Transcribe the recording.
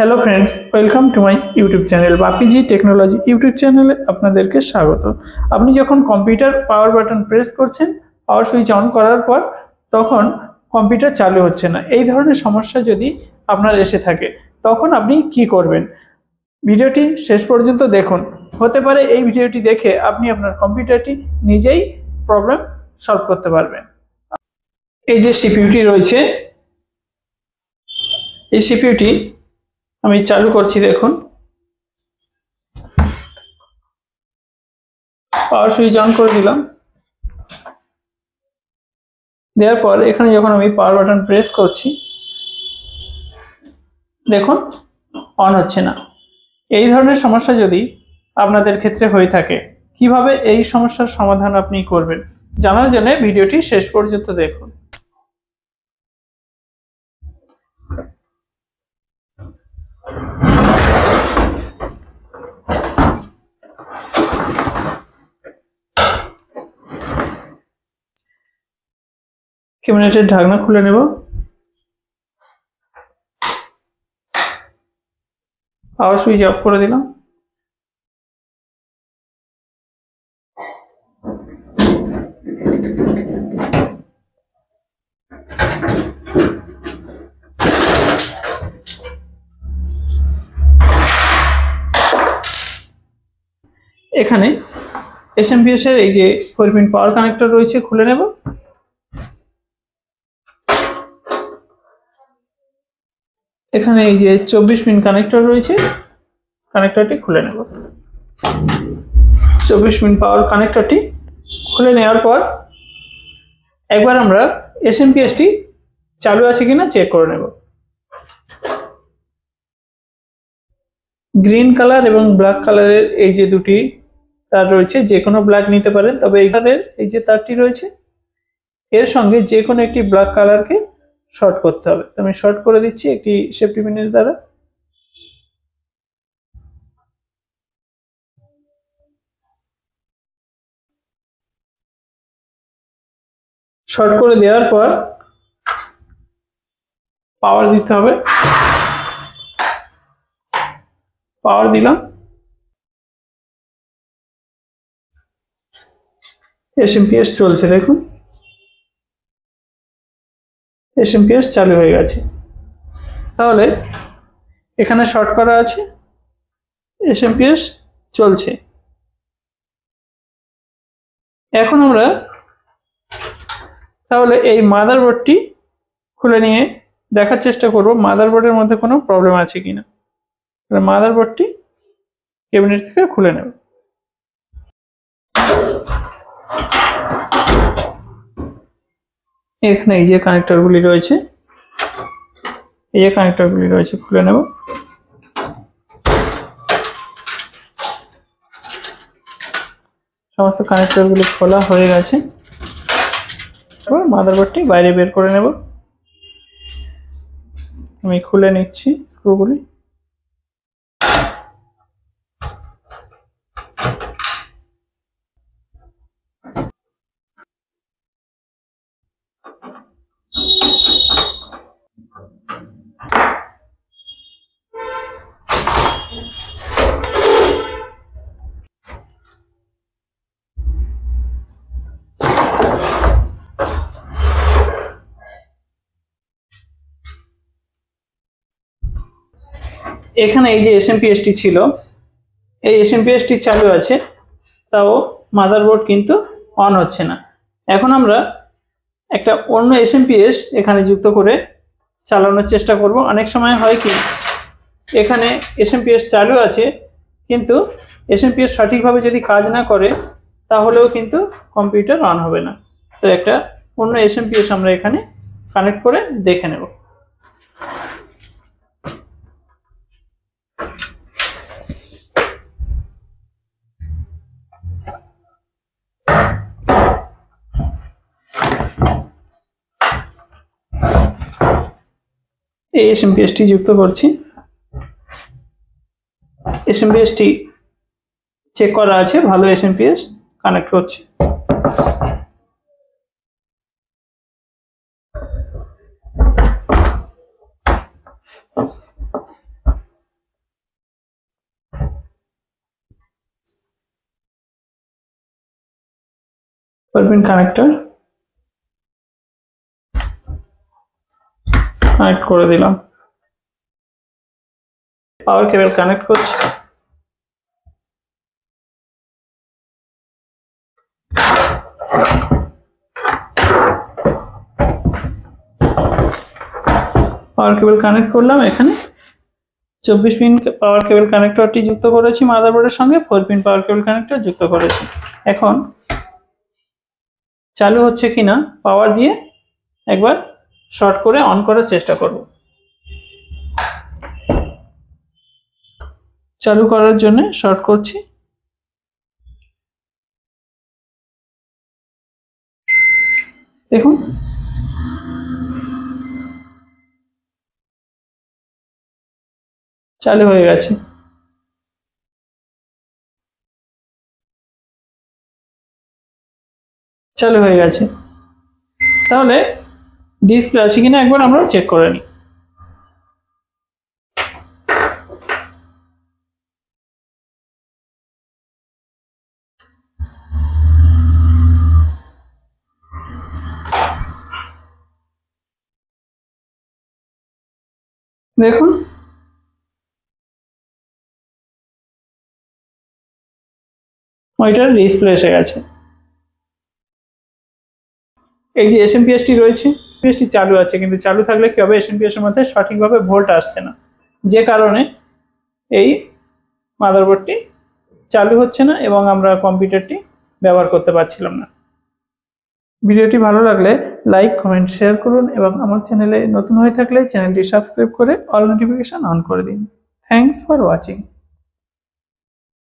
Hello friends, welcome to my YouTube channel Bapiji technology YouTube চ্যানেলে আপনাদেরকে স্বাগত। আপনি যখন কম্পিউটার পাওয়ার বাটন প্রেস করছেন, পাওয়ার সুইচ অন করার পর তখন কম্পিউটার চালু হচ্ছে না, এই ধরনের সমস্যা যদি আপনার এসে থাকে তখন আপনি কি করবেন? ভিডিওটি শেষ পর্যন্ত দেখুন। হতে পারে এই ভিডিওটি দেখে আপনি আপনার কম্পিউটারটি নিজেই প্রবলেম সলভ করতে পারবেন। এই যে সিপিইউটি রয়েছে, এই সিপিইউটি আমি চালু করছি। দেখুন, পাওয়ার সুইচ অন করে দিলাম। দেওয়ার পর এখানে যখন আমি পাওয়ার বাটন প্রেস করছি, দেখুন অন হচ্ছে না। এই ধরনের সমস্যা যদি আপনাদের ক্ষেত্রে হয়ে থাকে, কিভাবে এই সমস্যার সমাধান আপনি করবেন জানার জন্য ভিডিওটি শেষ পর্যন্ত দেখুন। ক্যাবিনেটের ঢাকনা খুলে নেব। পাওয়ার সুইচ অফ করে দিলাম। এখানে এসএমপিএস এর এই যে 4 পিন পাওয়ার কানেক্টর রয়েছে, খুলে নেব। এখানে এই যে 24 পিন কানেক্টর রয়েছে, কানেক্টরটি খুলে নেব। 24 পিন পাওয়ার কানেক্টরটি খুলে নেওয়ার পর একবার আমরা এসএমপিএসটি চালু আছে কিনা চেক করে নেব। গ্রিন কালার এবং ব্ল্যাক কালারের এই যে দুটি তার রয়েছে, যে কোনো ব্ল্যাক নিতে পারেন, তবে এখানের এই যে তারটি রয়েছে এর সঙ্গে যে কোনো একটি ব্ল্যাক কালারকে শর্ট করতে হবে। আমি শর্ট করে দিচ্ছি একটি সেফটি পিনের দ্বারা। শর্ট করে দেওয়ার পর পাওয়ার দিতে হবে। পাওয়ার দিলাম, এসএমপিএস চলছে। দেখুন, এসএমপিএস চালু হয়ে গেছে। তাহলে এখানে শর্ট করা আছে, এসএমপিএস চলছে। এখন আমরা তাহলে এই মাদারবোর্ডটি খুলে নিয়ে দেখার চেষ্টা করব মাদারবোর্ডের মধ্যে কোনো প্রবলেম আছে কিনা। মাদারবোর্ডটি ক্যাবিনেট থেকে খুলে নেব। এখানে এই যে কানেক্টরগুলি রয়েছে, খুলে নেব। সমস্ত কানেক্টরগুলি খোলা হয়ে গেছে। এবার মাদারবোর্ডটি বাইরে বের করে নেব। আমি খুলে নিচ্ছি স্ক্রুগুলি। এখানে এই যে এসএমপিএসটি ছিল, এই এসএমপিএসটি চালু আছে, তাও মাদারবোর্ড কিন্তু অন হচ্ছে না। এখন আমরা একটা অন্য এসএমপিএস এখানে যুক্ত করে চালানোর চেষ্টা করব। অনেক সময় হয় কি, এখানে এসএমপিএস চালু আছে কিন্তু এসএমপিএস সঠিকভাবে যদি কাজ না করে তাহলেও কিন্তু কম্পিউটার অন হবে না। তো একটা অন্য এসএমপিএস আমরা এখানে কানেক্ট করে দেখে নেব। এই এসএমপিএসটি যুক্ত করছি। এসএমপিএসটি চেক করা আছে, ভালো এসএমপিএস কানেক্ট হচ্ছে। 12 পিন কানেক্টর কানেক্ট করে দিলাম। পাওয়ার কেবল কানেক্ট করছি। পাওয়ার কেবল কানেক্ট করলাম। এখানে 24 পিন পাওয়ার কেবল কানেক্টরটি যুক্ত করেছি মাদারবোর্ডের সঙ্গে, 4 পিন পাওয়ার কেবল কানেক্টর যুক্ত করেছি। এখন চালু হচ্ছে কিনা পাওয়ার দিয়ে একবার শর্ট করে অন করার চেষ্টা করব। চালু করার জন্য শর্ট করছি। দেখুন চালু হয়ে গেছে। চালু হয়ে গেছে। তাহলে ডিসপ্লে আছে কিনা একবার আমরা চেক করে নিই। দেখুন ওইটার ডিসপ্লে এসে গেছে। এই যে এসএমপিএসটি রয়েছে, এসএমপিএসটি চালু আছে, কিন্তু চালু থাকলে কি হবে, এসএমপিএস এর মধ্যে সঠিকভাবে ভোল্ট আসছে না, যে কারণে এই মাদারবোর্ডটি চালু হচ্ছে না এবং আমরা কম্পিউটারটি ব্যবহার করতে পারছিলাম না। ভিডিওটি ভালো লাগলে লাইক, কমেন্ট, শেয়ার করুন এবং আমার চ্যানেলে নতুন হয়ে থাকলে চ্যানেলটি সাবস্ক্রাইব করে অল নোটিফিকেশন অন করে দিন। Thanks for watching.